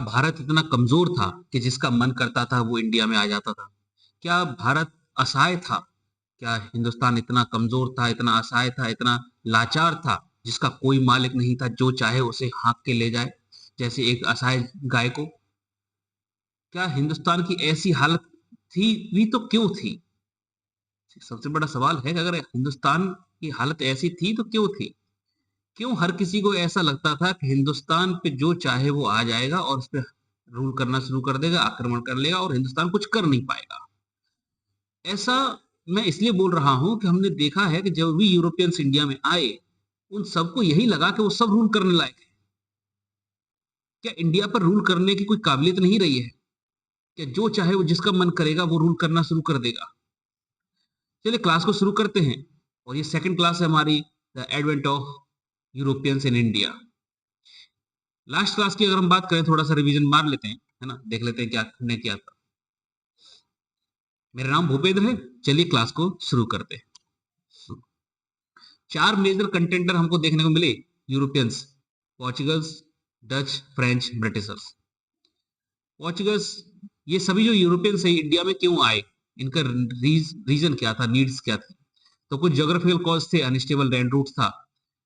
भारत इतना कमजोर था कि जिसका मन करता था वो इंडिया में आ जाता था? क्या भारत असहाय था? क्या हिंदुस्तान इतना कमजोर था, इतना असहाय था, इतना लाचार था, जिसका कोई मालिक नहीं था, जो चाहे उसे हाँक के ले जाए, जैसे एक असहाय गाय को? क्या हिंदुस्तान की ऐसी हालत थी भी तो क्यों थी? सबसे बड़ा सवाल है कि अगर हिंदुस्तान की हालत ऐसी थी तो क्यों थी? क्यों हर किसी को ऐसा लगता था कि हिंदुस्तान पे जो चाहे वो आ जाएगा और उस पे रूल करना शुरू कर देगा, आक्रमण कर लेगा और हिंदुस्तान कुछ कर नहीं पाएगा? ऐसा मैं इसलिए बोल रहा हूं कि हमने देखा है कि जब भी यूरोपियंस इंडिया में आए, उन सबको यही लगा कि वो सब रूल करने लायक है। क्या इंडिया पर रूल करने की कोई काबिलियत नहीं रही है? क्या जो चाहे वो जिसका मन करेगा वो रूल करना शुरू कर देगा? चलिए क्लास को शुरू करते हैं। और ये सेकंड क्लास है हमारी, the advent of Europeans in India. Last class की अगर हम बात करें, थोड़ा सा रिवीजन मार लेते हैं, है ना, देख लेते हैं क्या हमने किया था। मेरा नाम भूपेंद्र है। चलिए क्लास को शुरू करते हैं। चार मेजर कंटेंडर हमको देखने को मिले यूरोपियंस: पोर्चुगल्स, डच, फ्रेंच, ब्रिटिशर्स। पोर्चुगल्स, ये सभी जो यूरोपियंस है इंडिया में क्यों आए, इनका रीजन क्या था, नीड्स क्या थी? तो कुछ ज्योग्राफिकल कॉज थे, अनस्टेबल लैंड रूट था,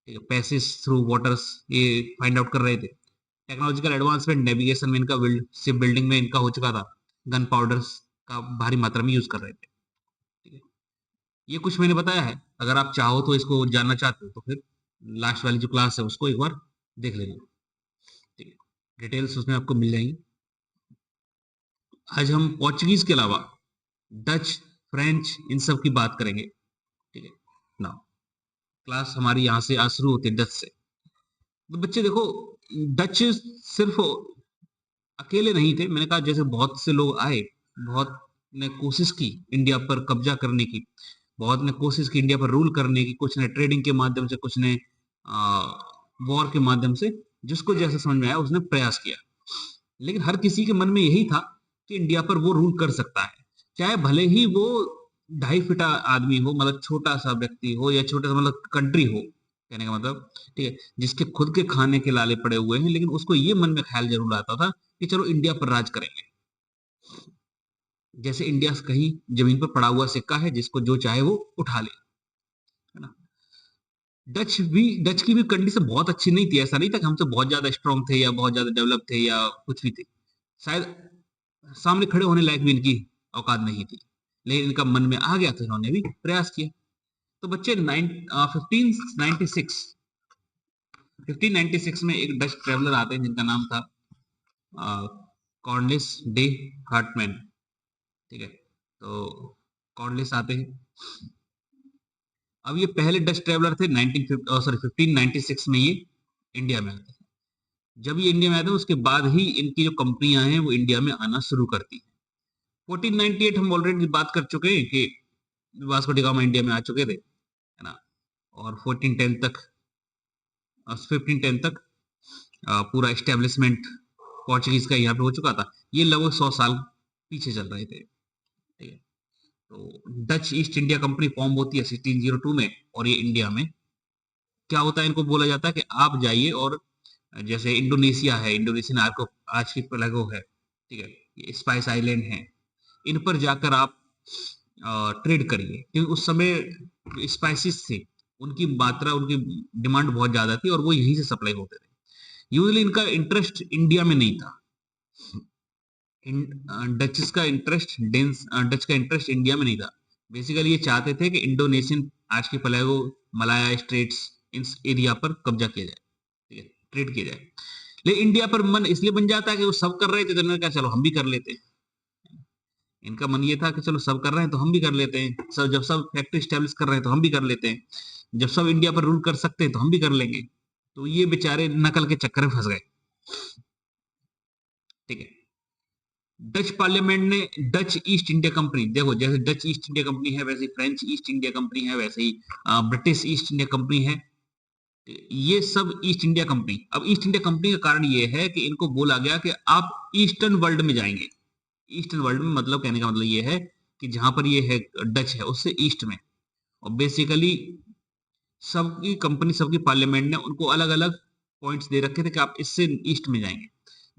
पैसेज थ्रू वाटर्स, ये फाइंड आउट कर रहे थे। टेक्नोलॉजिकल एडवांसमेंट, नेविगेशन में इनका, शिप बिल्डिंग में इनका हो चुका था, गन पाउडर्स का भारी मात्रा में यूज कर रहे थे। ठीक है, ये कुछ मैंने बताया है। अगर आप चाहो तो इसको जानना चाहते हो तो फिर लास्ट वाली जो क्लास है उसको एक बार देख लेना। ठीक है, डिटेल्स उसमें आपको मिल जाएंगी। आज हम पोर्चुगीज के अलावा डच, फ्रेंच, इन सब की बात करेंगे। ठीक है ना, क्लास हमारी यहाँ से आज शुरू होती है डच से। तो बच्चे देखो, डच सिर्फ अकेले नहीं थे। मैंने कहा जैसे बहुत से लोग आए, बहुत ने कोशिश की इंडिया पर कब्जा करने की, बहुत ने कोशिश की इंडिया पर रूल करने की, कुछ ने ट्रेडिंग के माध्यम से, कुछ ने वॉर के माध्यम से, जिसको जैसे समझ में आया उसने प्रयास किया। लेकिन हर किसी के मन में यही था कि इंडिया पर वो रूल कर सकता है, चाहे भले ही वो 2.5 फीट आदमी हो, मतलब छोटा सा व्यक्ति हो, या छोटा सा मतलब कंट्री हो, कहने का मतलब। ठीक है, जिसके खुद के खाने के लाले पड़े हुए हैं, लेकिन उसको ये मन में ख्याल जरूर आता था कि चलो इंडिया पर राज करेंगे। जैसे इंडिया कहीं जमीन पर पड़ा हुआ सिक्का है, जिसको जो चाहे वो उठा ले, है ना। डच की भी कंडीशन बहुत अच्छी नहीं थी। ऐसा नहीं था कि हमसे बहुत ज्यादा स्ट्रांग थे या बहुत ज्यादा डेवलप थे या कुछ भी थे। शायद सामने खड़े होने लायक भी इनकी औकात नहीं थी, लेकिन इनका मन में आ गया तो इन्होंने भी प्रयास किया। तो बच्चे 1596 में एक डच ट्रेवलर आते हैं जिनका नाम था कॉर्नलिस डे हार्टमैन। ठीक है, तो कॉर्नलिस आते हैं। अब ये पहले डच ट्रेवलर थे 1596 में ये इंडिया में आते हैं। जब ये इंडिया में आते हैं उसके बाद ही इनकी जो कंपनियां हैं वो इंडिया में आना शुरू करती हैं। 1498 हम ऑलरेडी बात कर चुके हैं कि वास्को डी गामा इंडिया में आ चुके थे, है ना। और 1510 तक पूरा एस्टेब्लिशमेंट पोर्चुगीज का यहाँ पे हो चुका था। ये लगभग 100 साल पीछे चल रहे थे। ठीक है, तो Dutch east India company form होती है 1602 में, और ये इंडिया में क्या होता है, इनको बोला जाता है कि आप जाइए और जैसे इंडोनेशिया है, इंडोनेशियन आर्को आर्चिपेलागो है, ठीक है, ये स्पाइस आइलैंड है, इन पर जाकर आप ट्रेड करिए, क्योंकि उस समय स्पाइसेस थे, उनकी मात्रा, उनकी डिमांड बहुत ज्यादा थी और वो यहीं से सप्लाई होते थे। यूजुअली इनका इंटरेस्ट इंडिया में नहीं था। डच का इंटरेस्ट इंडिया में नहीं था। बेसिकली ये चाहते थे कि इंडोनेशियन आर्चिपेलागो, मलाया स्ट्रेट्स, इन एरिया पर कब्जा किया जाए, ठीक है, ट्रेड किया जाए। लेकिन इंडिया पर मन इसलिए बन जाता है कि वो सब कर रहे थे, तो उन्होंने कहा चलो हम भी कर लेते हैं। इनका मन ये था कि चलो सब कर रहे हैं तो हम भी कर लेते हैं, सब जब सब फैक्ट्री स्टैब्लिश कर रहे हैं तो हम भी कर लेते हैं, जब सब इंडिया पर रूल कर सकते हैं तो हम भी कर लेंगे। तो ये बेचारे नकल के चक्कर में फंस गए। ठीक है, डच पार्लियामेंट ने डच ईस्ट इंडिया कंपनी, देखो जैसे डच ईस्ट इंडिया कंपनी है वैसे फ्रेंच ईस्ट इंडिया कंपनी है, वैसे ही ब्रिटिश ईस्ट इंडिया कंपनी है, ये सब ईस्ट इंडिया कंपनी। अब ईस्ट इंडिया कंपनी का कारण ये है कि इनको बोला गया कि आप ईस्टर्न वर्ल्ड में जाएंगे। ईस्टर्न वर्ल्ड में मतलब, कहने का मतलब ये है कि जहां पर ये है डच है उससे ईस्ट में। और बेसिकली सबकी कंपनी, सबकी पार्लियामेंट ने उनको अलग अलग पॉइंट्स दे रखे थे कि आप इससे ईस्ट में जाएंगे।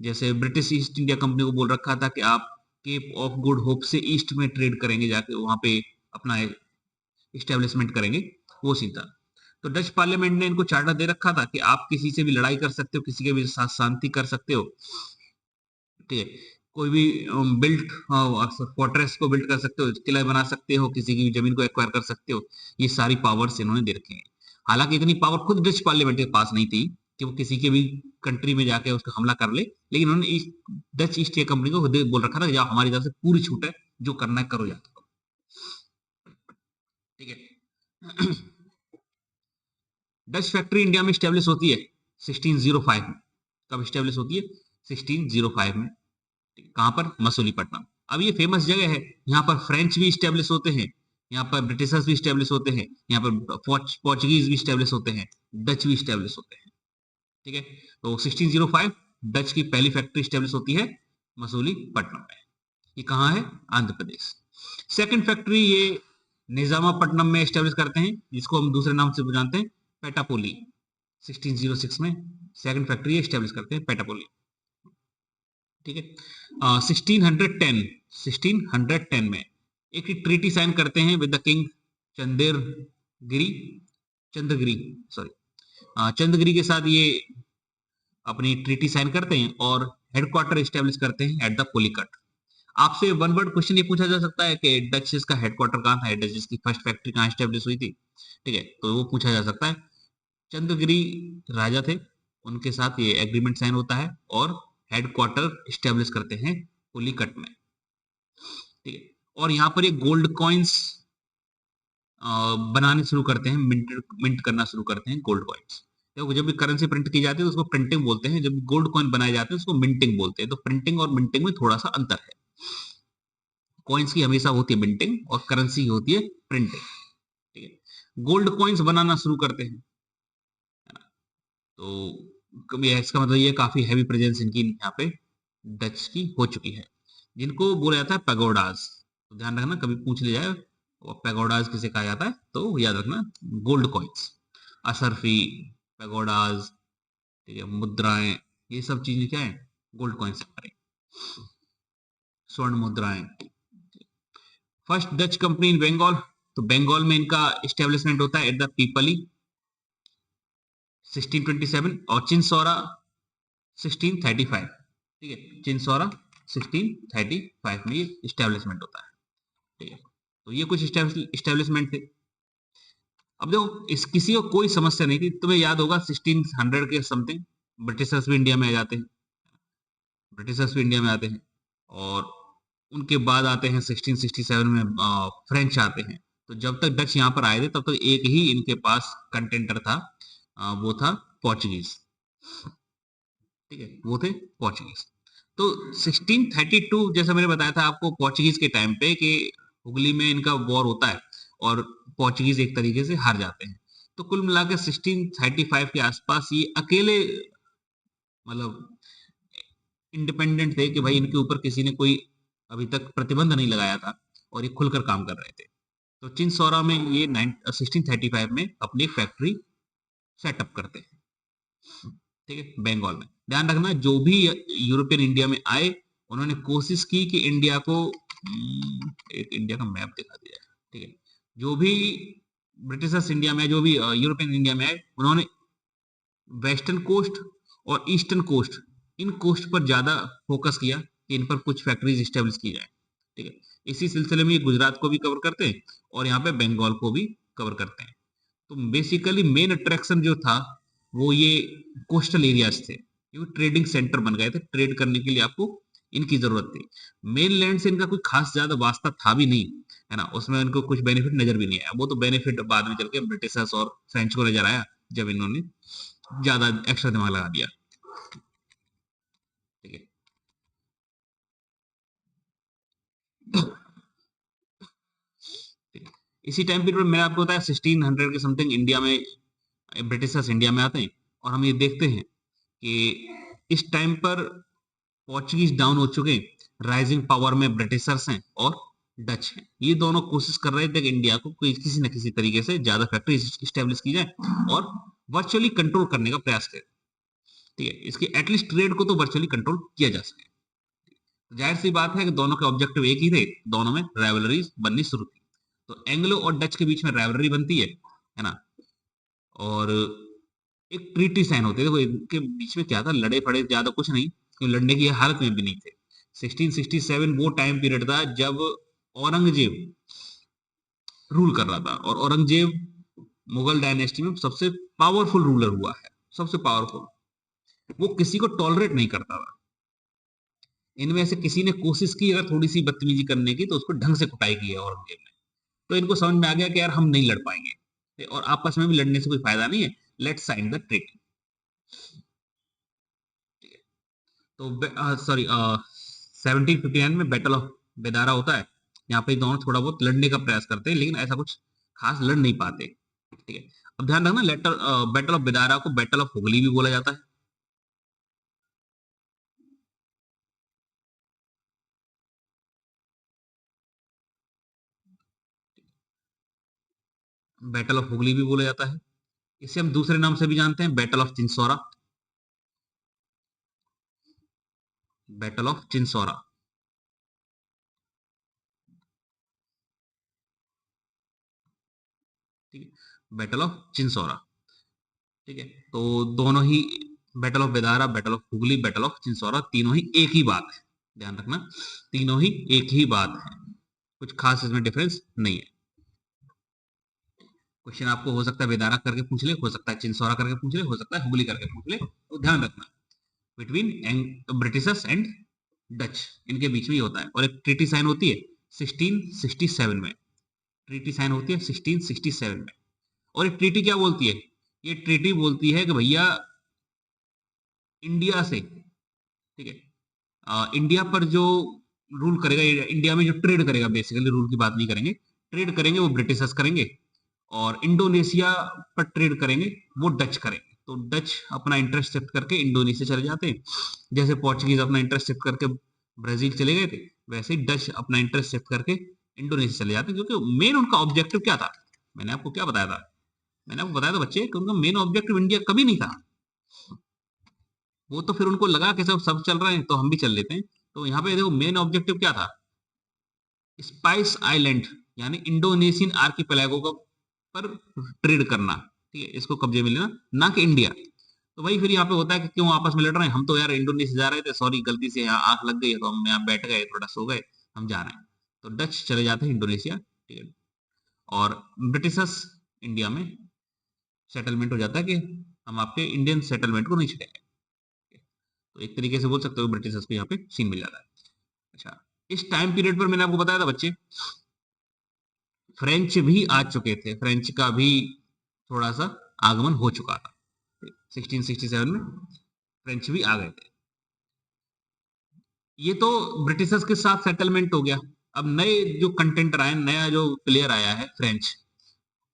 जैसे ब्रिटिश ईस्ट इंडिया कंपनी को बोल रखा था कि आप केप ऑफ गुड होप से ईस्ट में ट्रेड करेंगे, जाके वहां पे अपना इस्टेब्लिशमेंट करेंगे, वो सीन था। तो डच पार्लियामेंट ने इनको चार्टर दे रखा था कि आप किसी से भी लड़ाई कर सकते हो, किसी के भी साथ शांति कर सकते हो, ठीक है, कोई भी बिल्ड फोर्ट्रेस को बिल्ड कर सकते हो, किला बना सकते हो, किसी की जमीन को एक्वायर कर सकते हो, ये सारी पावर्स इन्होंने दे रखी है। हालांकि इतनी पावर खुद डच पार्लियामेंट के पास नहीं थी कि वो किसी के भी कंट्री में जाके उसको हमला कर ले, लेकिन उन्होंने डच ईस्ट इंडिया कंपनी को खुद बोल रखा था कि जाओ, हमारी तरफ से पूरी छूट है, जो करना है करो जाके, ठीक है। डच फैक्ट्री इंडिया में स्टेब्लिश होती है 1605 में। कब स्टेब्लिश होती है? 1605 में। कहां पर? मसूलीपट्टनम। अब ये फेमस जगह है, यहाँ पर फ्रेंच भी स्टेब्लिश होते हैं, यहाँ पर ब्रिटिशर्स भी स्टेब्लिश होते हैं, यहाँ पर पोर्चुगीज भी स्टेब्लिश होते हैं, डच भी स्टेब्लिश होते हैं, ठीक है। तो 1605 डच की पहली फैक्ट्री स्टेब्लिश होती है मसूलीपट्टनम में। ये कहाँ है? आंध्र प्रदेश। सेकंड फैक्ट्री ये निजामापट्टनम में स्टेब्लिश करते हैं, जिसको हम दूसरे नाम से जानते हैं पेटापोली। 1606 में सेकंड फैक्ट्री स्टेब्लिश करते हैं पेटापोली, ठीक है। 1610 में एक ट्रीटी साइन करते हैं with the king Chandragiri, Chandragiri के साथ ये अपनी ट्रीटी साइन करते हैं और हेडक्वार्टर स्टेब्लिश करते हैं एट द पुलिकट। आपसे वन वर्ड क्वेश्चन ये पूछा जा सकता है कि डचेस का हेडक्वार्टर कहाँ था, डचेस की फर्स्ट फैक्ट्री कहाँ स्टेब्लिश हुई थी, ठीक है, तो वो पूछा जा सकता है। चंद्रगिरी राजा थे, उनके साथ ये एग्रीमेंट साइन होता है और हेडक्वार्टर स्टेब्लिश करते हैं पुलिकट में, ठीक है। और यहाँ पर ये गोल्ड कॉइन्स बनाने शुरू करते हैं, मिंट करना शुरू करते हैं गोल्ड कॉइन्स। देखो, जब भी करेंसी प्रिंट की जाती है तो उसको प्रिंटिंग बोलते हैं, जब गोल्ड कॉइन बनाए जाते हैं उसको मिंटिंग बोलते हैं। तो प्रिंटिंग और मिंटिंग में थोड़ा सा अंतर है। कॉइन्स की हमेशा होती है मिंटिंग और करेंसी की होती है प्रिंटिंग, ठीक है। गोल्ड कॉइन्स बनाना शुरू करते हैं, है ना। तो इसका मतलब ये काफी हैवी प्रेजेंस इनकी यहाँ पे डच की हो चुकी है, जिनको बोला जाता है पैगोडाज। तो ध्यान रखना, कभी पूछ लिया जाए पैगोडाज किसे कहा जाता है तो याद रखना गोल्ड कॉइन्स, असरफी, पैगोडाज, ठीक है, मुद्राएं, ये सब चीजें क्या है? गोल्ड कॉइन्स हमारे, स्वर्ण मुद्राएं। First Dutch company in Bengal, तो बंगाल में इनका एस्टेब्लिशमेंट होता है एट द पीपली 1627 और चिंसौरा 1635, ठीक है, चिंसौरा 1635 में ये एस्टेब्लिशमेंट होता है, ठीक है। तो ये कुछ एस्टेब्लिशमेंट थे। अब देखो, इस किसी को कोई समस्या नहीं थी, तुम्हें याद होगा 1600 के समथिंग ब्रिटिशर्स भी इंडिया में आ जाते हैं, ब्रिटिशर्स भी इंडिया में आते हैं, और उनके बाद आते हैं 1667 में फ्रेंच आते हैं। तो जब तक डच यहाँ पर आए थे तब तक एक ही इनके पास कंटेंटर था, वो था पोर्चुगीज, ठीक है, वो थे पोर्चुगीज। तो 1632 जैसा मैंने बताया था आपको पोर्चुगीज के टाइम पे कि हुगली में इनका वॉर होता है और पोर्चुगीज एक तरीके से हार जाते हैं। तो कुल मिलाकर 1635 के आसपास ये अकेले मतलब इंडिपेंडेंट थे कि भाई इनके ऊपर किसी ने कोई अभी तक प्रतिबंध नहीं लगाया था और ये खुलकर काम कर रहे थे। तो चिंसौरा में ये 1635 में अपनी फैक्ट्री सेटअप करते हैं, ठीक है, बंगाल में। ध्यान रखना, जो भी यूरोपियन इंडिया में आए उन्होंने कोशिश की कि इंडिया को एक इंडिया का मैप दिखा दिया, ठीक है, जो भी ब्रिटिशर्स इंडिया में, जो भी यूरोपियन इंडिया में आए, उन्होंने वेस्टर्न कोस्ट और ईस्टर्न कोस्ट, इन कोस्ट पर ज्यादा फोकस किया कि इन पर कुछ फैक्ट्रीज स्टेब्लिश की जाए, ठीक है। इसी सिलसिले में ये गुजरात को भी कवर करते हैं और यहाँ पे बंगाल को भी कवर करते हैं। तो बेसिकली मेन अट्रैक्शन जो था वो ये कोस्टल एरियाज थे, क्योंकि ट्रेडिंग सेंटर बन गए थे, ट्रेड करने के लिए आपको इनकी जरूरत थी। मेन लैंड से इनका कोई खास ज्यादा वास्ता था भी नहीं, है ना, उसमें इनको कुछ बेनिफिट नजर भी नहीं आया। वो तो बेनिफिट बाद में चल के ब्रिटिशर्स और फ्रेंच को नजर आया जब इन्होंने ज्यादा एक्स्ट्रा दिमाग लगा दिया, ठीक है। इसी टाइम पीरियड मैंने आपको बताया 1600 के समथिंग इंडिया में ब्रिटिशर्स इंडिया में आते हैं और हम ये देखते हैं कि इस टाइम पर पोर्चुगीज डाउन हो चुके हैं, राइजिंग पावर में ब्रिटिशर्स हैं और डच हैं। ये दोनों कोशिश कर रहे थे कि इंडिया को किसी न किसी तरीके से ज्यादा फैक्ट्री स्टेब्लिश की जाए और वर्चुअली कंट्रोल करने का प्रयास करें, ठीक है, इसकी एटलीस्ट ट्रेड को तो वर्चुअली कंट्रोल किया जा सके। तो जाहिर सी बात है कि दोनों के ऑब्जेक्टिव एक ही थे, दोनों में राइवलरीज बननी शुरू थी। तो एंग्लो और डच के बीच में राइवलरी बनती है ना, और एक ट्रीटी साइन होती है। देखो इनके बीच में क्या था, लड़े पड़े ज्यादा कुछ नहीं, क्योंकि लड़ने की हालत में भी नहीं थे। 1667 वो टाइम पीरियड था जब औरंगजेब रूल कर रहा था, और औरंगजेब मुगल डायनेस्टी में सबसे पावरफुल रूलर हुआ है, सबसे पावरफुल। वो किसी को टॉलरेट नहीं करता था। इनमें से किसी ने कोशिश की अगर थोड़ी सी बदतमीजी करने की, तो उसको ढंग से कुटाई की है औरंगजेब ने। तो इनको समझ में आ गया कि यार हम नहीं लड़ पाएंगे, और आपस में भी लड़ने से कोई फायदा नहीं है, लेट्स साइन द ट्रीटी। तो सॉरी 1759 में बैटल ऑफ बेदारा होता है। यहाँ पे दोनों थोड़ा बहुत लड़ने का प्रयास करते हैं, लेकिन ऐसा कुछ खास लड़ नहीं पाते। ठीक है, अब ध्यान रखना, बैटल ऑफ बेदारा को बैटल ऑफ हुगली भी बोला जाता है। बैटल ऑफ हुगली भी बोला जाता है। इसे हम दूसरे नाम से भी जानते हैं, battle of Chinsurah. Battle of Chinsurah. ठीक है, बैटल ऑफ चिंसौरा। ठीक है, तो दोनों ही, battle of Bedara, battle of Hooghly, battle of Chinsurah, तीनों ही एक ही बात है। ध्यान रखना, तीनों ही एक ही बात है, कुछ खास इसमें डिफरेंस नहीं है। क्वेश्चन आपको हो सकता है बेदारा करके पूछ ले, हो सकता है चिंसौरा करके पूछ ले, हो सकता है हुगली करके पूछ ले, तो ध्यान रखना बिटवीन ब्रिटिशर्स एंड डच, इनके बीच में ही होता है। और एक ट्रीटी साइन होती है 1667 में, ट्रीटी साइन होती है 1667 में। और एक ट्रीटी क्या बोलती है, ये ट्रीटी बोलती है कि भैया इंडिया से, ठीक है, इंडिया पर जो रूल करेगा, इंडिया में जो ट्रेड करेगा, बेसिकली रूल की बात नहीं करेंगे, ट्रेड करेंगे वो ब्रिटिशर्स करेंगे, और इंडोनेशिया पर ट्रेड करेंगे वो डच करेंगे। तो डच अपना इंटरेस्ट शिफ्ट करके इंडोनेशिया चले जाते हैं, जैसे पोर्चुगीज अपना इंटरेस्ट शिफ्ट करके ब्राजील चले गए थे, वैसे ही डच अपना इंटरेस्ट शिफ्ट करके इंडोनेशिया चले जाते हैं। क्योंकि मेन उनका ऑब्जेक्टिव क्या था, मैंने आपको क्या बताया था, मैंने आपको बताया था बच्चे कि उनका मेन ऑब्जेक्टिव इंडिया कभी नहीं था। वो तो फिर उनको लगा कि सब सब चल रहे हैं तो हम भी चल लेते हैं। तो यहाँ पे देखो मेन ऑब्जेक्टिव क्या था, स्पाइस आइलैंड यानी इंडोनेशियन आर्किपेलागो का पर ट्रेड करना। ठीक है, इसको कब्जे में लेना, ना कि इंडिया। तो वही फिर यहाँ पे होता है कि क्यों आपस में लड़ रहे हैं, हम तो यार इंडोनेशिया जा रहे थे, सॉरी गलती से यहाँ आंख लग गई है, तो हम यहाँ बैठ गए, थोड़ा सो गए, हम जा रहे हैं। तो डच चले जाते हैं इंडोनेशिया। ठीक है, और ब्रिटिशर्स इंडिया में सेटलमेंट हो जाता है कि हम आपके इंडियन सेटलमेंट को नहीं छेड़ेंगे। तो एक तरीके से बोल सकते हो ब्रिटिशर्स को यहाँ पे सीन मिल जाता है। अच्छा, इस टाइम पीरियड पर मैंने आपको बताया था बच्चे, फ्रेंच भी आ चुके थे, फ्रेंच का भी थोड़ा सा आगमन हो चुका था। 1667 में फ्रेंच भी आ गए थे। ये तो ब्रिटिशर्स के साथ सेटलमेंट हो गया। अब नए जो कंटेंटर आए, नया जो प्लेयर आया है फ्रेंच,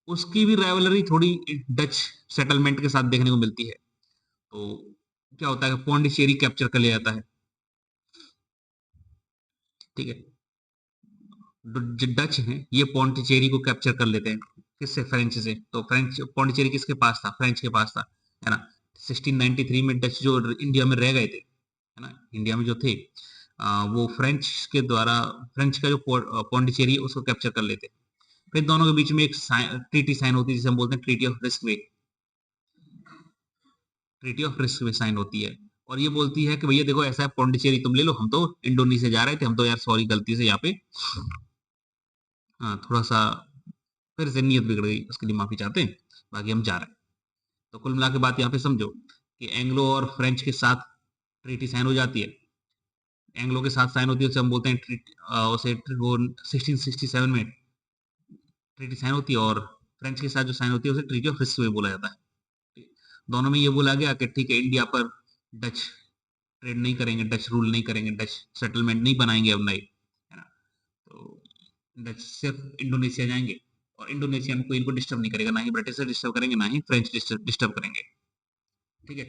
उसकी भी राइवलरी थोड़ी डच सेटलमेंट के साथ देखने को मिलती है। तो क्या होता है, पौंडीचेरी कैप्चर कर लिया जाता है। ठीक है, जो डच हैं ये पौंडीचेरी को कैप्चर कर लेते हैं, किससे, फ्रेंच से। तो फ्रेंच, पौंडीचेरी किसके पास था, फ्रेंच के पास था, है ना। 1693 में डच जो इंडिया में रह गए थे, है ना, इंडिया में जो थे, वो फ्रेंच के द्वारा, फ्रेंच का जो पौंडीचेरी है उसको कैप्चर कर लेते हैं। फिर दोनों के बीच में एक ट्रीटी साइन होती है, जिसे हम बोलते हैं treaty of Ryswick. Treaty of Ryswick sign होती है, और ये बोलती है कि भैया देखो ऐसा है, पौंडीचेरी तुम ले लो, हम तो इंडोनेशिया जा रहे थे, हम तो यार सॉरी गलती से यहाँ पे थोड़ा सा फिर से नीयत बिगड़ गई, उसके लिए माफी चाहते हैं, बाकी हम जा रहे हैं। तो कुल मिला के बात यहाँ पे समझो कि एंग्लो और फ्रेंच के साथ ट्रीटी साइन हो जाती है। एंग्लो के साथ साइन होती है, उसे हम बोलते हैं उसे वो 1667 में ट्रीटी साइन होती है, और फ्रेंच के साथ जो साइन होती है उसे ट्रीटी ऑफ रिस्क बोला जाता है। दोनों में ये बोला गया कि ठीक है, इंडिया पर डच ट्रेड नहीं करेंगे, डच रूल नहीं करेंगे, डच सेटलमेंट नहीं बनाएंगे अब नए, है ना। तो डच सिर्फ इंडोनेशिया जाएंगे, और इंडोनेशिया में कोई इनको डिस्टर्ब नहीं करेगा, ना ही ब्रिटिश डिस्टर्ब करेंगे, ना ही फ्रेंच डिस्टर्ब करेंगे। ठीक है,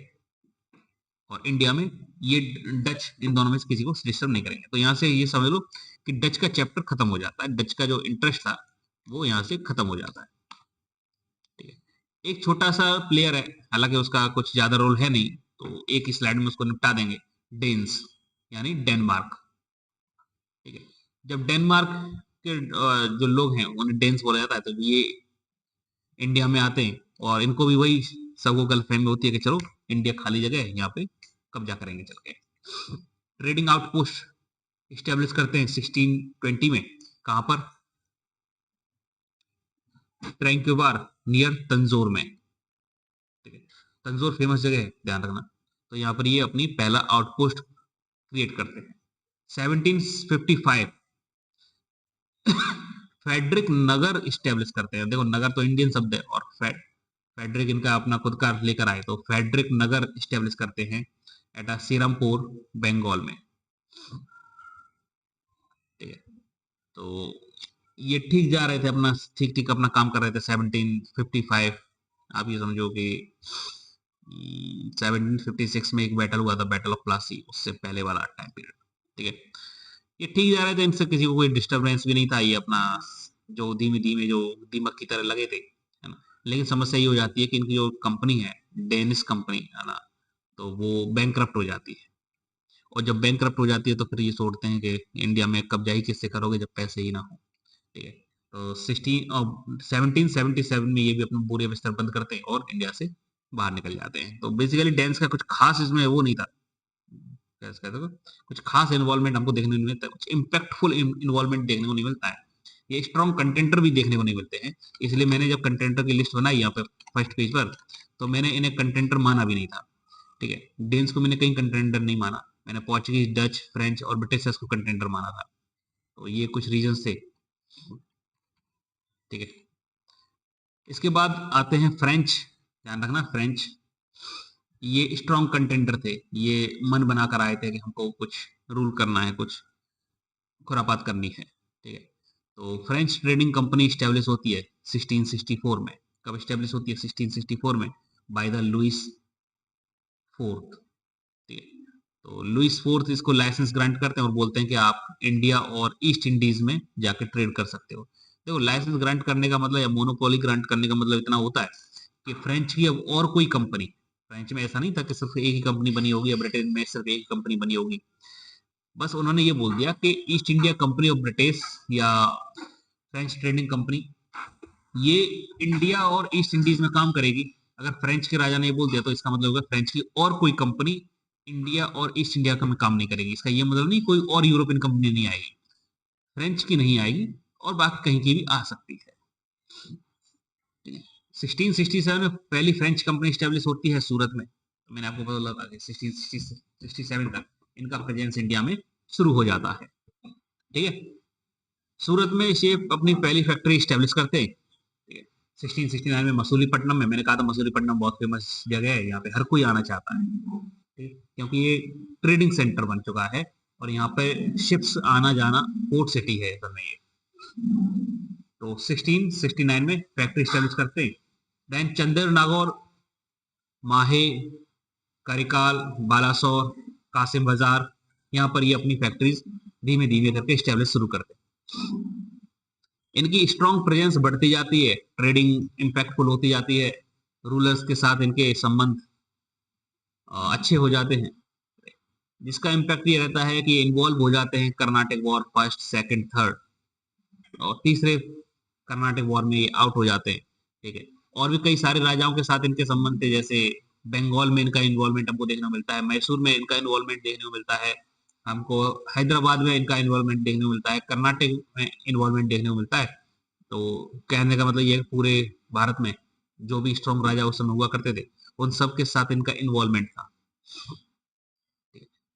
और इंडिया में ये डच इन दोनों में से किसी को डिस्टर्ब नहीं करेंगे। तो यहाँ से ये समझ लो कि डच का चैप्टर खत्म हो जाता है, डच का जो इंटरेस्ट था वो यहाँ से खत्म हो जाता है। ठीक है, एक छोटा सा प्लेयर है, हालांकि उसका कुछ ज्यादा रोल है नहीं, तो एक ही स्लाइड में उसको निपटा देंगे। डेन्स यानी डेनमार्क, ठीक है। जब डेनमार्क के जो लोग हैं उन्हें डेन्स बोला जाता है, तो ये इंडिया में आते हैं और इनको भी वही सबको गर्लफ्रेंड में होती है कि चलो इंडिया खाली जगह है, यहाँ पे कब्जा करेंगे चल के। ट्रेडिंग आउटपोस्ट स्टेब्लिश करते हैं 1620 में। कहां पर? ट्रैंक्विबार नियर तंजोर में, ठीक है। तंजोर फेमस जगह है, ध्यान रखना। तो यहाँ पर ये अपनी पहला आउटपोस्ट क्रिएट करते हैं। 1755 फेडरिक नगर स्टेब्लिश करते हैं। देखो नगर तो इंडियन शब्द है और फेडरिक इनका अपना खुद का लेकर आए, तो फेडरिक नगर स्टेब्लिश करते हैं एट सीरमपुर बंगाल में, ठीक है। तो ये ठीक जा रहे थे अपना, ठीक ठीक अपना काम कर रहे थे 1755। आप ये समझो कि 1756 में एक बैटल हुआ था, बैटल ऑफ प्लासी, उससे पहले वाला टाइम पीरियड, ठीक है। ये ठीक जा रहे थे, इनसे किसी को कोई डिस्टरबेंस भी नहीं था। ये अपना जो धीमे धीमे जो दीमक की तरह लगे थे, है ना। लेकिन समस्या ये हो जाती है कि इनकी जो कंपनी है, डेनिश कंपनी, है ना, तो वो बैंकरप्ट हो जाती है। और जब बैंकरप्ट हो जाती है तो फिर ये सोचते हैं कि इंडिया में कब्जा ही किससे करोगे जब पैसे ही ना हो, ठीक है। तो 1777 में ये भी अपने पूरे बिस्तर बंद करते हैं और इंडिया से बाहर निकल जाते हैं। तो बेसिकली डेंस का कुछ खास इसमें वो नहीं था, कैसे कहते हो, कुछ खास इन्वॉल्वमेंट हमको देखने को नहीं मिलता, कुछ इम्पैक्टफुल इन्वॉल्वमेंट देखने को नहीं मिलता है। ये स्ट्रॉन्ग कंटेंटर भी देखने को नहीं मिलते हैं। इसलिए मैंने जब कंटेंटर की लिस्ट बनाई यहाँ पे फर्स्ट पेज पर, तो मैंने इन्हें कंटेंटर माना भी नहीं था, ठीक है। डेन्स को मैंने कहीं कंटेंटर नहीं माना, मैंने पोर्चुगीज, डच, फ्रेंच और ब्रिटिशर्स को कंटेंटर माना था। तो ये कुछ रीजन थे, ठीक है। इसके बाद आते हैं फ्रेंच, ध्यान रखना फ्रेंच। ये स्ट्रॉन्ग कंटेंटर थे, ये मन बनाकर आए थे कि हमको कुछ रूल करना है, कुछ खुरापात करनी है, ठीक है। तो फ्रेंच ट्रेडिंग कंपनी स्टेब्लिश होती है 1664 में। कब स्टेब्लिश होती है? 1664 में, बाय द लुइस फोर्थ, ठीक है। तो लुइस फोर्थ इसको लाइसेंस ग्रांट करते हैं और बोलते हैं कि आप इंडिया और ईस्ट इंडीज में जाके ट्रेड कर सकते हो। देखो लाइसेंस ग्रांट करने का मतलब या मोनोपोली ग्रांट करने का मतलब इतना होता है कि फ्रेंच की अब और कोई कंपनी, फ्रेंच में ऐसा नहीं था कि सिर्फ एक ही कंपनी बनी होगी या ब्रिटेन में सिर्फ एक कंपनी बनी होगी। बस उन्होंने ये बोल दिया कि east India company of British या फ्रेंच ट्रेडिंग कंपनी ये इंडिया और ईस्ट इंडीज में काम करेगी। अगर फ्रेंच के राजा ने ये बोल दिया तो इसका मतलब होगा फ्रेंच की और कोई कंपनी इंडिया और ईस्ट इंडिया का में काम नहीं करेगी। इसका ये मतलब नहीं कोई और यूरोपियन कंपनी नहीं आएगी, फ्रेंच की नहीं आएगी और बाकी कहीं की भी आ सकती है। 1667 में पहली फ्रेंच कंपनी स्टेब्लिश होती है सूरत में। तो मैंने आपको पता लगा कि 1667 तक इनका प्रेजेंस इंडिया में शुरू हो जाता है, ठीक है। सूरत में ये अपनी पहली फैक्ट्री स्टेब्लिश करते हैं, ठीक है। 1669 में मसूलीपट्टनम में, मैंने कहा था मसूलीपट्टनम बहुत फेमस जगह है, यहाँ पे हर कोई आना चाहता है, ठीक है, क्योंकि ये ट्रेडिंग सेंटर बन चुका है और यहाँ पे शिप्स आना जाना, पोर्ट सिटी है असल में ये। तो 1669 में फैक्ट्री स्टेब्लिश करते हैं। देन चंदेर नागौर, माहे, करिकाल, बालासोर, कासिम बाजार, यहाँ पर ये अपनी फैक्ट्रीज धीमे धीमे करके स्टेब्लिश शुरू करते हैं। इनकी स्ट्रॉन्ग प्रेजेंस बढ़ती जाती है, ट्रेडिंग इंपैक्टफुल होती जाती है, रूलर्स के साथ इनके संबंध अच्छे हो जाते हैं, जिसका इम्पैक्ट ये रहता है कि इन्वॉल्व हो जाते हैं Karnataka war first, second, third, और तीसरे कर्नाटक वॉर में ये आउट हो जाते हैं, ठीक है। और भी कई सारे राजाओं के साथ इनके संबंध थे, जैसे बंगाल में इनका इन्वॉल्वमेंट हमको देखने को मिलता है, मैसूर में इनका इन्वॉल्वमेंट देखने को मिलता है हमको, हैदराबाद में इनका इन्वॉल्वमेंट देखने को मिलता है, कर्नाटक में इन्वॉल्वमेंट देखने को मिलता है। तो कहने का मतलब ये है पूरे भारत में जो भी स्ट्रॉन्ग राजा उस समय हुआ करते थे उन सब के साथ इनका इन्वॉल्वमेंट था।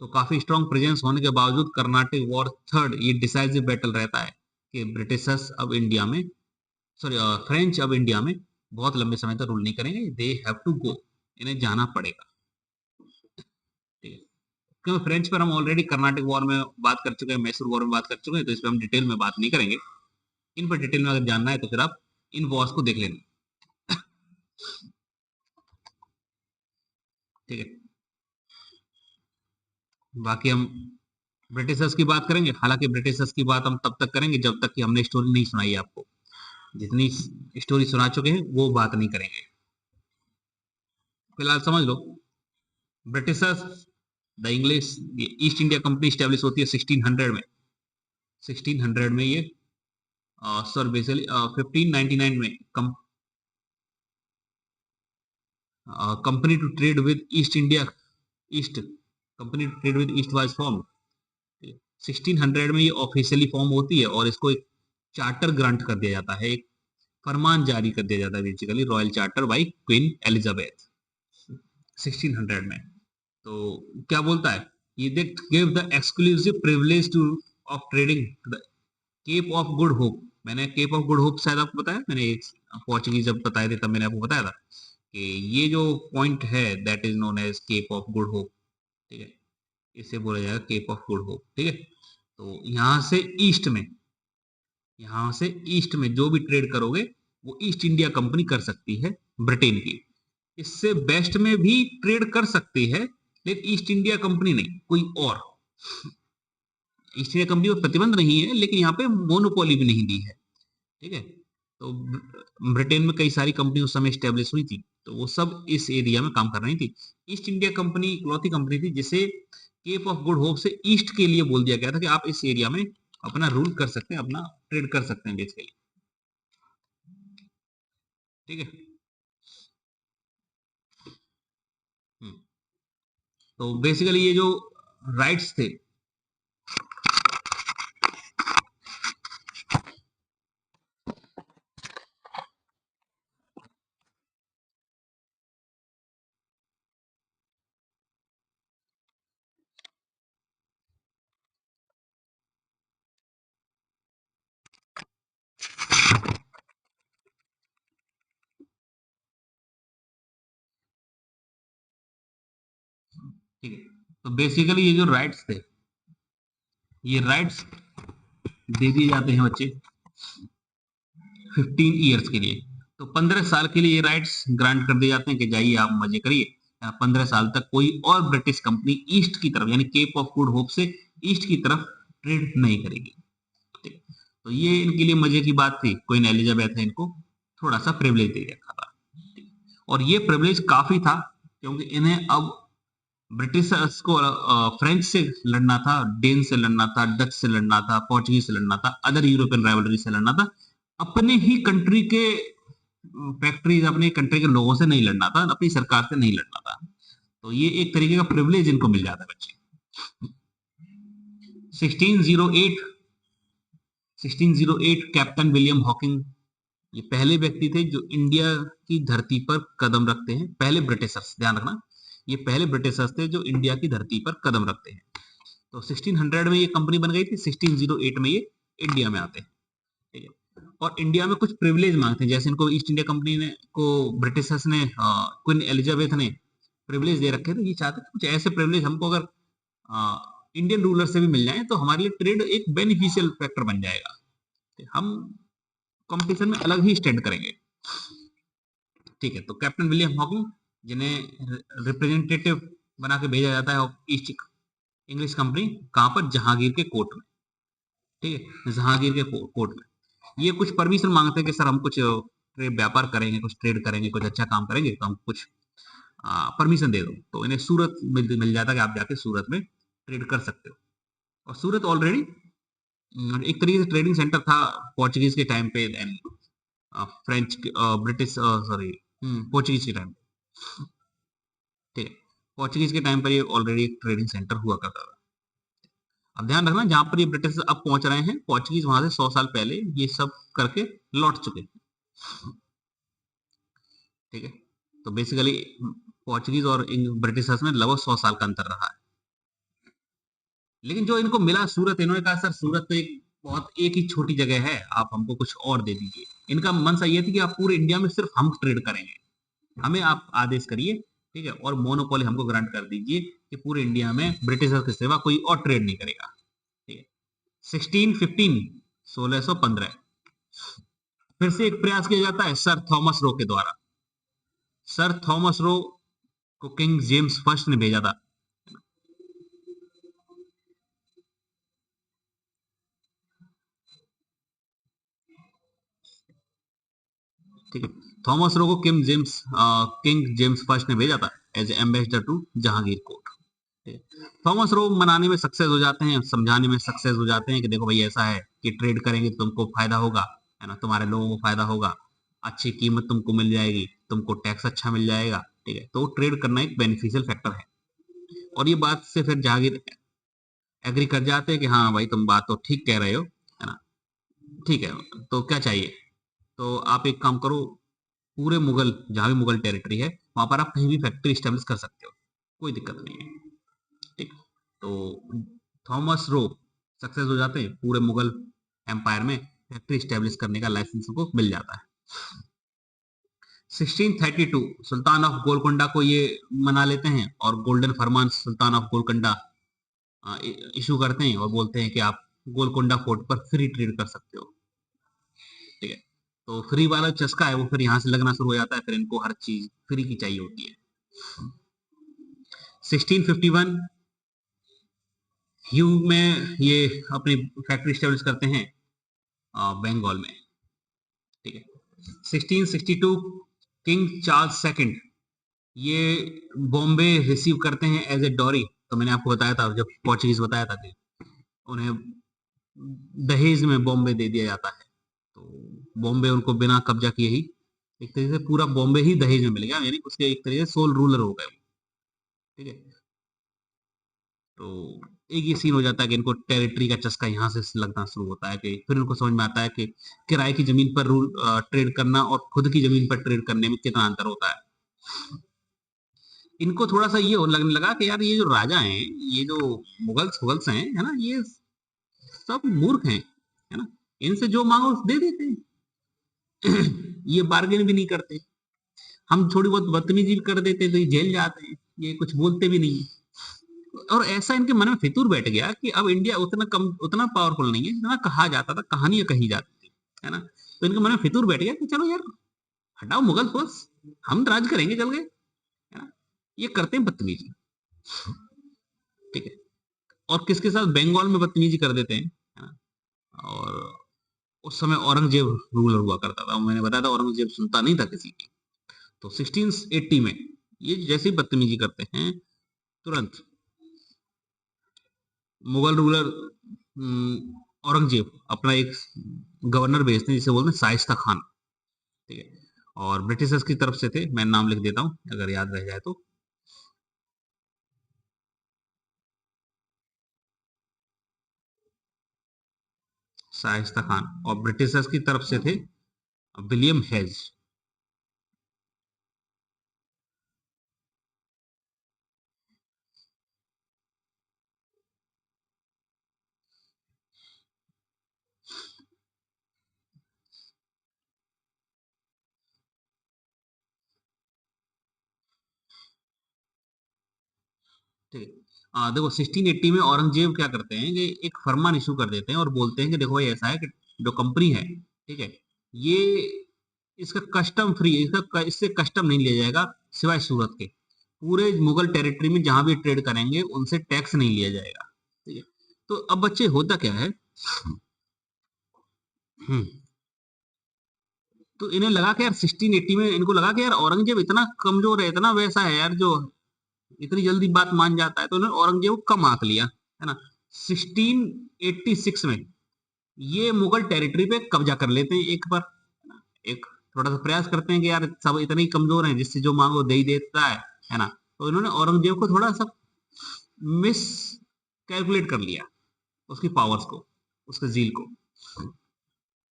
तो काफी स्ट्रॉन्ग प्रेजेंस होने के बावजूद कर्नाटक वॉर थर्ड ये डिसाइसिव बैटल रहता है कि ब्रिटिशर्स अब इंडिया में, सॉरी फ्रेंच अब इंडिया में बहुत लंबे समय तक रूल नहीं करेंगे, दे हैव टू गो, इन्हें जाना पड़ेगा, ठीक है। क्योंकि फ्रेंच पर हम ऑलरेडी कर्नाटक वॉर में बात कर चुके हैं, मैसूर वॉर में बात कर चुके हैं, तो इस पर हम डिटेल में बात नहीं करेंगे। इन पर डिटेल में अगर जानना है तो फिर आप इन वॉर्स को देख लेना, ठीक है। बाकी हम ब्रिटिशर्स की बात करेंगे, हालांकि ब्रिटिशर्स की बात हम तब तक करेंगे जब तक कि हमने स्टोरी नहीं सुनाई आपको। जितनी स्टोरी सुना चुके हैं वो बात नहीं करेंगे, फिलहाल समझ लो Britishers, the English, East India company establish होती है 1600 में। 1600 में ये सर बेसिकली 1599 में company to trade with East India, East company to trade with East was form. 1600 में ये ऑफिशियली फॉर्म होती है और इसको एक चार्टर ग्रांट कर दिया जाता है, एक फरमान जारी कर दिया जाता है basically, royal charter by Queen Elizabeth 1600 में। तो क्या बोलता है ये, they give the exclusive privilege to of trading the Cape of Good Hope. मैंने केप ऑफ गुड होप शायद आपको बताया, मैंने पोर्चुगीज जब बताए थे तब मैंने आपको बताया था कि ये जो पॉइंट है that is known as Cape of Good Hope. ठीक है, इसे बोला जाएगा केप ऑफ गुड होप। ठीक है, तो यहाँ से ईस्ट में, यहाँ से ईस्ट में जो भी ट्रेड करोगे वो ईस्ट इंडिया कंपनी कर सकती है ब्रिटेन की। इससे वेस्ट में भी ट्रेड कर सकती है लेकिन ईस्ट इंडिया कंपनी नहीं, कोई और। ईस्ट इंडिया कंपनी पर प्रतिबंध नहीं है लेकिन यहाँ पे मोनोपोली भी नहीं दी है। ठीक है, तो ब्रिटेन में कई सारी कंपनी उस समय स्टेब्लिश हुई थी, तो वो सब इस एरिया में काम कर रही थी। ईस्ट इंडिया कंपनी इकलौती कंपनी थी जिसे केप ऑफ गुड होप से ईस्ट के लिए बोल दिया गया था कि आप इस एरिया में अपना रूल कर सकते हैं, अपना ट्रेड कर सकते हैं बेसिकली। ठीक है, हम्म, तो बेसिकली ये जो राइट्स थे, ठीक है, तो बेसिकली ये जो राइट्स थे, ये राइट्स दे दिए जाते हैं बच्चे 15 ईयर्स के लिए। तो 15 साल के लिए ये राइट्स ग्रांट कर दिए जाते हैं कि जाइए आप मजे करिए, 15 साल तक कोई और ब्रिटिश कंपनी ईस्ट की तरफ यानी केप ऑफ गुड होप से ईस्ट की तरफ ट्रेड नहीं करेगी। ठीक, तो ये इनके लिए मजे की बात थी, क्वीन एलिजाबेथ ने इनको थोड़ा सा प्रिविलेज दे रखा था। और ये प्रिविलेज काफी था क्योंकि इन्हें अब ब्रिटिशर्स को फ्रेंच से लड़ना था, डेन से लड़ना था, डच से लड़ना था, पोर्चुगीज से लड़ना था, अदर यूरोपियन राइवलरी से लड़ना था। अपने ही कंट्री के फैक्ट्रीज, अपने कंट्री के लोगों से नहीं लड़ना था, अपनी सरकार से नहीं लड़ना था। तो ये एक तरीके का प्रिविलेज इनको मिल जाता है बच्चे। 1608, 1608 कैप्टन विलियम हॉकिंग ये पहले व्यक्ति थे जो इंडिया की धरती पर कदम रखते हैं, पहले ब्रिटिशर्स, ध्यान रखना ये पहले ब्रिटिशर्स थे जो इंडिया की धरती पर कदम रखते हैं। तो 1600 में ये कंपनी बन गई थी, 1608 में ये इंडिया में आते हैं। ठीक है, और इंडिया में कुछ प्रिविलेज मांगते हैं, जैसे इनको ईस्ट इंडिया कंपनी ने को ब्रिटिशर्स ने क्वीन एलिजाबेथ ने प्रिविलेज दे रखे थे, ये चाहते थे कुछ ऐसे प्रिविलेज हमको अगर इंडियन रूलर से भी मिल जाए तो हमारे लिए ट्रेड एक बेनिफिशियल फैक्टर बन जाएगा, हम कंपटीशन में अलग ही स्टैंड करेंगे। ठीक है, तो कैप्टन विलियम हॉकिंग जिन्हें रिप्रेजेंटेटिव बना के भेजा जाता है ईस्ट इंग्लिश कंपनी, कहां पर, जहांगीर के कोर्ट में। ठीक है, जहांगीर के कोर्ट में ये कुछ परमिशन मांगते हैं कि सर हम कुछ व्यापार करेंगे, कुछ ट्रेड करेंगे, कुछ अच्छा काम करेंगे तो हम कुछ परमिशन दे दो। तो इन्हें सूरत मिल जाता है कि आप जाके सूरत में ट्रेड कर सकते हो। और सूरत ऑलरेडी एक तरीके से ट्रेडिंग सेंटर था पोर्चुगीज के टाइम पे, फ्रेंच ब्रिटिश सॉरी पोर्चुगीज के टाइम। ठीक है, पोर्चुगीज के टाइम पर ये ऑलरेडी एक ट्रेडिंग सेंटर हुआ करता था। अब ध्यान रखना जहां पर ये ब्रिटिश अब पहुंच रहे हैं, पोर्चुगीज वहां से 100 साल पहले ये सब करके लौट चुके हैं। ठीक है, तो बेसिकली पोर्चुगीज और ब्रिटिशर्स में लगभग 100 साल का अंतर रहा है। लेकिन जो इनको मिला सूरत, इन्होंने कहा सर सूरत तो एक बहुत एक ही छोटी जगह है, आप हमको कुछ और दे दीजिए। इनका मनसा ये थी कि आप पूरे इंडिया में सिर्फ हम ट्रेड करेंगे, हमें आप आदेश करिए। ठीक है, और मोनोपोली हमको ग्रांट कर दीजिए कि पूरे इंडिया में ब्रिटिशर्स के सिवा कोई और ट्रेड नहीं करेगा। ठीक है, 1615, 1615 फिर से एक प्रयास किया जाता है सर थॉमस रो के द्वारा। सर थॉमस रो को किंग जेम्स फर्स्ट ने भेजा था। ठीक है, थॉमस रो को किंग जेम्स फर्स्ट ने भेजा था as ambassador to Jahangir court. Thomas Roe मनाने में सक्सेस हो जाते हैं, समझाने में सक्सेस हो जाते हैं कि देखो भाई ऐसा है कि ट्रेड करेंगे तो तुमको फायदा होगा, है ना, तुम्हारे लोगों को फायदा होगा, अच्छी कीमत तुमको मिल जाएगी, तुमको टैक्स अच्छा मिल जाएगा, ठीक है। तो ट्रेड करना एक बेनिफिशियल फैक्टर है। और ये बात से फिर जहांगीर एग्री कर जाते हैं कि हाँ भाई तुम बात तो ठीक कह रहे हो, है ना, ठीक है, तो क्या चाहिए, तो आप एक काम करो, पूरे मुगल जहां भी मुगल टेरिटरी है वहां पर आप कहीं भी फैक्ट्री स्टैब्लिश कर सकते हो, कोई दिक्कत नहीं है, ठीक। तो थॉमस रो सक्सेस हो जाते हैं, पूरे मुगल एम्पायर में फैक्ट्री स्टैब्लिश करने का लाइसेंस उनको मिल जाता है। 1632 सुल्तान ऑफ गोलकोंडा को ये मना लेते हैं और golden Farman Sultan of Golconda issue करते हैं और बोलते हैं कि आप गोलकोंडा फोर्ट पर फ्री ट्रेड कर सकते हो, ठीक है। तो फ्री वाला चस्का है वो फिर यहाँ से लगना शुरू हो जाता है, फिर इनको हर चीज फ्री की चाहिए होती है। 1651 ह्यू में ये अपनी फैक्ट्री स्टेब्लिश करते हैं बंगाल में, ठीक है। 1662 किंग चार्ल्स सेकंड ये बॉम्बे रिसीव करते हैं एज ए डॉरी। तो मैंने आपको बताया था जब पोर्चुगीज बताया था कि उन्हें दहेज में बॉम्बे दे दिया जाता है, तो बॉम्बे उनको बिना कब्जा किए ही एक तरीके से पूरा बॉम्बे ही दहेज में मिल गया, यानी उसके एक तरीके से सोल रूलर हो गए, ठीक है। तो एक ये सीन हो जाता है कि इनको टेरिटरी का चस्का यहाँ से लगना शुरू होता है कि फिर इनको समझ में आता है कि किराए की जमीन पर ट्रेड करना और खुद की जमीन पर ट्रेड करने में कितना अंतर होता है। इनको थोड़ा सा ये लगने लगा कि यार ये जो राजा हैं, ये जो मुगल्स मुगल्स हैं, है ना, ये सब मूर्ख हैं, है ना, इनसे जो मांगो दे देते हैं। ये बार्गेन भी नहीं करते, हम थोड़ी बहुत बदतमीजी कर देते तो ये जेल जाते हैं, ये कुछ बोलते भी नहीं। और ऐसा इनके मन में फितूर बैठ गया कि अब इंडिया उतना पावरफुल नहीं है जितना कहा जाता था, कहानियां कही जाती थी, है ना। तो इनके मन में फितूर बैठ गया कि चलो यार हटाओ मुगल फोर्स, हम राज करेंगे, चल गए, है ना। ये करते हैं बदतमीजी, ठीक है। और किसके साथ, बंगाल में बदतमीजी कर देते हैं, है ना। और उस समय औरंगजेब रूलर हुआ करता था, मैंने बताया था औरंगजेब सुनता नहीं था किसी की। तो 1680 में ये जैसे ही बदतमीजी करते हैं, तुरंत मुगल रूलर औरंगजेब अपना एक गवर्नर भेजते हैं जिसे बोलते हैं शाइस्ता खान, ठीक है। और ब्रिटिशर्स की तरफ से थे, मैं नाम लिख देता हूं अगर याद रह जाए तो। शाइस्ता खान, और ब्रिटिशर्स की तरफ से थे विलियम हेज। ठीक है। देखो 1680 में औरंगजेब क्या करते हैं कि एक फरमान इशू कर देते हैं और बोलते हैं कि देखो भाई ऐसा है कि जो कंपनी है, ठीक है, ये इसका कस्टम फ्री, इससे कस्टम नहीं लिया जाएगा सिवाय सूरत के। पूरे मुगल टेरिटरी में जहां भी ट्रेड करेंगे उनसे टैक्स नहीं लिया जाएगा, ठीक है। तो अब बच्चे होता क्या है, हम्म, तो इन्हें लगा कि यार 1680 में इनको लगा कि यार औरंगजेब इतना कमजोर है, इतना वैसा है यार जो इतनी जल्दी बात मान जाता है, तो उन्होंने औरंगजेब को कम आंक लिया, है ना। 1686 में ये मुगल टेरिटरी पे कब्जा कर लेते हैं एक बार, है ना? एक थोड़ा सा प्रयास करते हैं कि यार सब इतने ही कमजोर हैं, जिससे जो मांगो दे ही देता है ना। तो इन्होंने औरंगजेब को थोड़ा सा मिस कैलकुलेट कर लिया, उसकी पावर्स को, उसके जील को,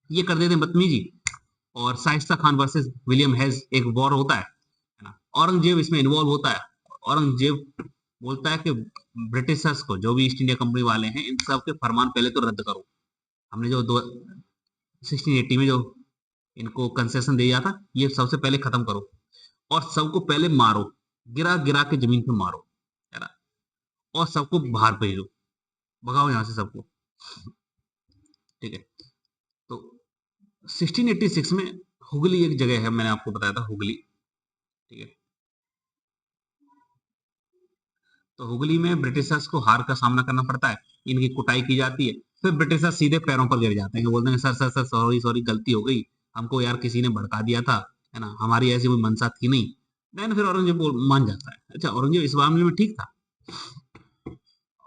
ये कर देते हैं बदतमीजी। और Shaista Khan versus William hedge एक वॉर होता है ना। औरंगजेब इसमें इन्वॉल्व होता है। औरंगजेब बोलता है कि ब्रिटिशर्स को, जो भी ईस्ट इंडिया कंपनी वाले हैं, इन सब के फरमान पहले तो रद्द करो, हमने जो 1680 में जो इनको कंसेशन दिया था ये सबसे पहले खत्म करो, और सबको पहले मारो, गिरा गिरा के जमीन पे मारो, है ना, और सबको बाहर भेजो, भगाओ यहाँ से सबको, ठीक है। तो 1686 में हुगली एक जगह है, मैंने आपको बताया था हुगली, ठीक है। तो हुगली में ब्रिटिशर्स को हार का सामना करना पड़ता है, इनकी कुटाई की जाती है, फिर ब्रिटिशर्स सीधे पैरों पर गिर जाते हैं, बोलते हैं sir sir sir sorry sorry गलती हो गई, हमको यार किसी ने भड़का दिया था, है ना, हमारी ऐसी कोई मंशा थी नहीं, देन फिर औरंगजेब मान जाता है। अच्छा, औरंगजेब इस मामले में ठीक था।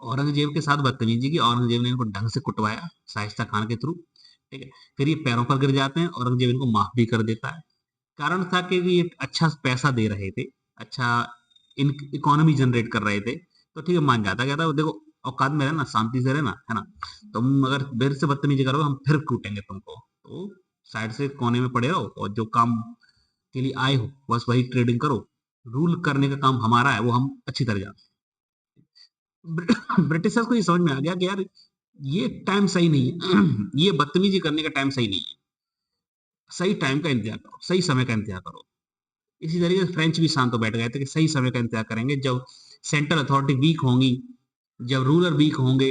औरंगजेब के साथ बदतमीजी की, औरंगजेब ने इनको ढंग से कुटवाया शाइस्ता खान के थ्रू, ठीक है। फिर ये पैरों पर गिर जाते हैं, औरंगजेब इनको माफ भी कर देता है। कारण था कि ये अच्छा पैसा दे रहे थे, अच्छा इन इकोनॉमी जनरेट कर रहे थे, तो ठीक है मान जाता। कहता देखो औकात में रहना, शांति से रहना, है ना, तुम अगर देर से बदतमीजी करोगे हम फिर कूटेंगे तुमको, तो साइड से कोने में पड़े रहो और जो काम के लिए आए हो बस वही ट्रेडिंग करो, रूल करने का काम हमारा है, वो हम अच्छी तरह जानते हैं। ब्रिटिशर्स को ये समझ में आ गया कि यार ये टाइम सही नहीं है, ये बदतमीजी करने का टाइम सही नहीं है, सही टाइम का इंतजार करो, सही समय का इंतजार करो। इसी तरीके से फ्रेंच भी शांत हो बैठ गए थे कि सही समय का इंतजार करेंगे, जब सेंट्रल अथॉरिटी वीक होंगी, जब रूलर वीक होंगे,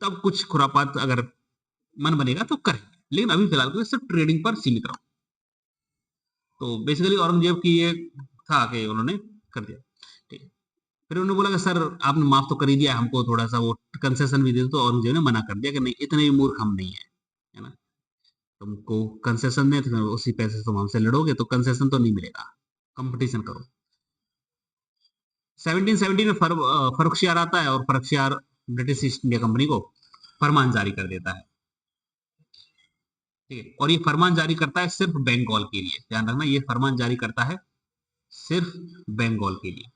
तब कुछ खुरापात अगर मन बनेगा तो करेंगे, लेकिन अभी फिलहाल के लिए सिर्फ ट्रेडिंग पर सीमित रहो। तो बेसिकली औरंगजेब की ये था कि उन्होंने कर दिया, ठीक है। फिर उन्होंने बोला कि सर आपने माफ तो कर ही दिया, हमको थोड़ा सा वो कंसेशन भी दे दो, तो औरंगजेब ने मना कर दिया कि नहीं, इतने भी मूर्ख हम नहीं है, है ना, तुमको कंसेशन में तो उसी पैसे से तुम हमसे लड़ोगे तो कंसेशन तो नहीं मिलेगा, कंपटीशन करो। 1717 में फर्रुखशियार आता है और फर्रुखशियार ब्रिटिश ईस्ट इंडिया कंपनी को फरमान जारी कर देता है, ठीक है। और ये फरमान जारी करता है सिर्फ बंगाल के लिए, ध्यान रखना, ये फरमान जारी करता है सिर्फ बंगाल के लिए,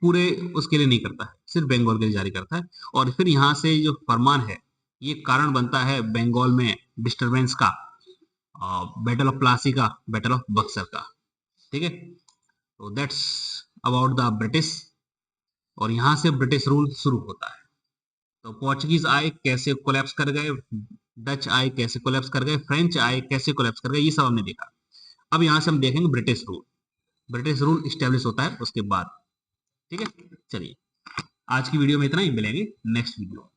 पूरे उसके लिए नहीं करता है, सिर्फ बंगाल के लिए जारी करता है। और फिर यहाँ से जो फरमान है ये कारण बनता है बंगाल में डिस्टरबेंस का, बैटल ऑफ प्लासी का, बैटल ऑफ बक्सर का, ठीक है। तो दैट्स अबाउट द ब्रिटिश, और यहाँ से ब्रिटिश रूल शुरू होता है। तो पोर्चुगीज आए कैसे कोलैप्स कर गए, डच आए कैसे कोलैप्स कर गए, फ्रेंच आए कैसे कोलैप्स कर गए, ये सब हमने देखा। अब यहाँ से हम देखेंगे British rule, British rule establish होता है उसके बाद, ठीक है। चलिए आज की वीडियो में इतना ही, मिलेंगे नेक्स्ट वीडियो।